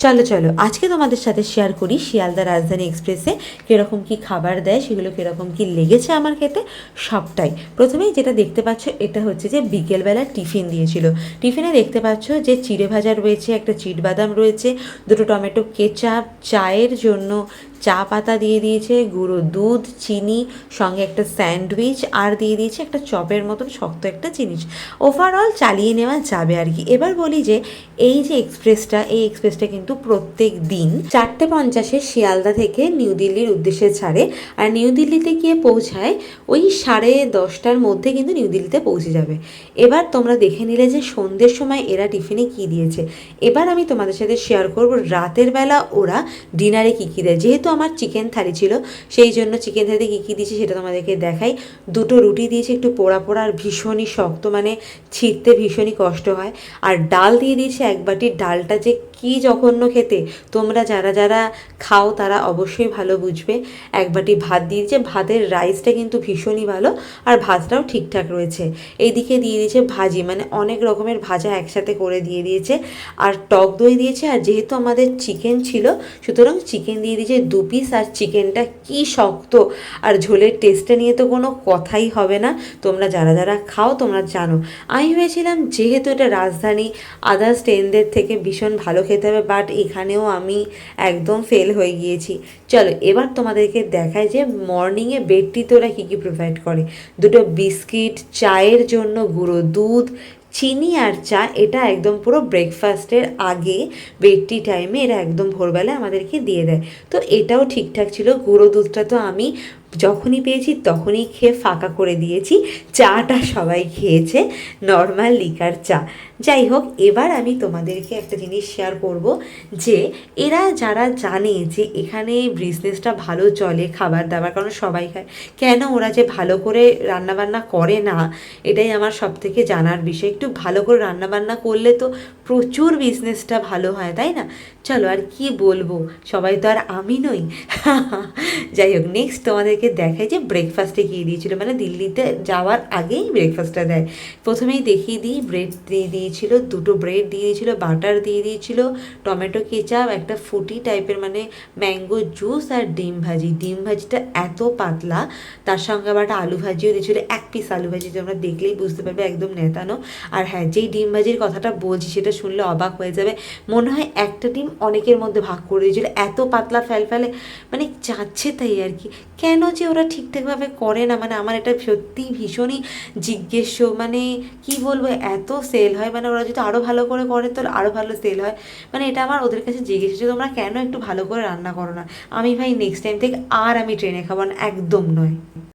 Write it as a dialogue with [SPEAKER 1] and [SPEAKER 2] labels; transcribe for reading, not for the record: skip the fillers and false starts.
[SPEAKER 1] চলো চলো আজকে তোমাদের সাথে শেয়ার করি শিয়ালদা রাজধানী এক্সপ্রেসে কীরকম কী খাবার দেয়, সেগুলো কীরকম কী লেগেছে আমার খেতে সবটাই। প্রথমেই যেটা দেখতে পাচ্ছ এটা হচ্ছে যে বিকেলবেলা টিফিন দিয়েছিল। টিফিনে দেখতে পাচ্ছ যে চিড়ে ভাজা রয়েছে, একটা চিটবাদাম রয়েছে, দুটো টমেটো কেচাপ, চায়ের জন্য চা পাতা দিয়ে দিয়েছে, গুঁড়ো দুধ, চিনি, সঙ্গে একটা স্যান্ডউইচ, আর দিয়ে দিয়েছে একটা চপের মতন শক্ত একটা জিনিস। ওভারঅল চালিয়ে নেওয়া যাবে আর কি। এবার বলি যে এই যে এক্সপ্রেসটা, এই এক্সপ্রেসটা কিন্তু প্রত্যেক দিন 4:50 শিয়ালদা থেকে নিউ দিল্লির উদ্দেশ্যে ছাড়ে, আর নিউ দিল্লিতে গিয়ে পৌঁছায় ওই 10:30টার মধ্যে কিন্তু নিউ দিল্লিতে পৌঁছে যাবে। এবার তোমরা দেখে নিলে যে সন্ধ্যের সময় এরা টিফিনে কী দিয়েছে। এবার আমি তোমাদের সাথে শেয়ার করব রাতের বেলা ওরা ডিনারে কী কী দেয়। যেহেতু আমার চিকেন থালি ছিল, সেই জন্য চিকেন থালিতে কী কী দিয়েছে সেটা তোমাদেরকে দেখাই। দুটো রুটি দিয়েছে একটু পোড়া পোড়া আর ভীষণই শক্ত, মানে ছিঁড়তে ভীষণই কষ্ট হয়। আর ডাল দিয়ে দিয়েছে এক বাটি। ডালটা যে কী জঘন্য খেতে, তোমরা যারা যারা খাও তারা অবশ্যই ভালো বুঝবে। এক বাটি ভাত দিয়ে দিয়েছে, ভাতের রাইসটা কিন্তু ভীষণই ভালো, আর ভাতটাও ঠিকঠাক রয়েছে। এইদিকে দিয়ে দিয়েছে ভাজি, মানে অনেক রকমের ভাজা একসাথে করে দিয়ে দিয়েছে, আর টক দই দিয়েছে। আর যেহেতু আমাদের চিকেন ছিল সুতরাং চিকেন দিয়ে দিয়েছে 2 পিস। আর চিকেনটা কি শক্ত, আর ঝোলের টেস্টটা নিয়ে তো কোনো কথাই হবে না। তোমরা যারা যারা খাও তোমরা জানো। আমি ভেবেছিলাম যেহেতু এটা রাজধানী, আদার্স ট্রেনদের থেকে ভীষণ ভালো খেতে হবে, বাট এখানেও আমি একদম ফেল হয়ে গিয়েছি। চলো এবার তোমাদেরকে দেখায় যে মর্নিংয়ে বেডটিতে ওরা কী কী প্রোভাইড করে। দুটো বিস্কিট, চায়ের জন্য গুঁড়ো দুধ, চিনি আর চা। এটা একদম পুরো ব্রেকফাস্টের আগে বেডটি টাইমে এরা একদম ভোরবেলা আমাদেরকে দিয়ে দেয়। তো এটাও ঠিকঠাক ছিল। গুঁড়ো দুধটা তো আমি যখনই পেয়েছি তখনই খেয়ে ফাঁকা করে দিয়েছি। চাটা সবাই খেয়েছে, নর্মাল লিকার চা। যাই হোক, এবার আমি তোমাদেরকে একটা জিনিস শেয়ার করব যে এরা যারা জানে যে এখানে বিজনেসটা ভালো চলে খাবার দাবার, কারণ সবাই খায়, কেন ওরা যে ভালো করে রান্নাবান্না করে না, এটাই আমার সব থেকে জানার বিষয়। একটু ভালো করে রান্নাবান্না করলে তো প্রচুর বিজনেসটা ভালো হয়, তাই না? চলো আর কি বলবো, সবাই তো আর আমি নই। যাই হোক, নেক্সট তোমাদেরকে দেখায় যে ব্রেকফাস্টে গিয়ে দিয়েছিলো, মানে দিল্লিতে যাওয়ার আগেই ব্রেকফাস্টটা দেয়। প্রথমেই দেখিয়ে দিই, ব্রেড দিয়ে দিয়েছিলো, দুটো ব্রেড দিয়ে দিয়েছিলো, বাটার দিয়ে দিয়েছিলো, টমেটো কেচাপ, একটা ফুটি টাইপের মানে ম্যাঙ্গো জুস, আর ডিম ভাজি। ডিম ভাজিটা এত পাতলা, তার সঙ্গে আবার একটা আলু ভাজিও দিয়েছিলো, 1 পিস আলু ভাজি, তোমরা দেখলেই বুঝতে পারবে একদম নেতানো। আর হ্যাঁ, যেই ডিম ভাজির কথাটা বলছি সেটা শুনলে অবাক হয়ে যাবে, মনে হয় একটা ডিম অনেকের মধ্যে ভাগ করে দিয়েছিলো, এত পাতলা ফেলে, মানে চাচ্ছে তাই আর কি। কেন যে ওরা ঠিকঠাকভাবে করে না, মানে আমার এটা সত্যি ভীষণই জিজ্ঞেস্য। মানে কি বলবো, এত সেল হয়, মানে ওরা যদি আরও ভালো করে করে তো আরও ভালো সেল হয়। মানে এটা আমার ওদের কাছে জিজ্ঞেস, যে তোমরা কেন একটু ভালো করে রান্না করো না। আমি ভাই নেক্সট টাইম থেকে আর আমি ট্রেনে খাবো না, একদম নয়।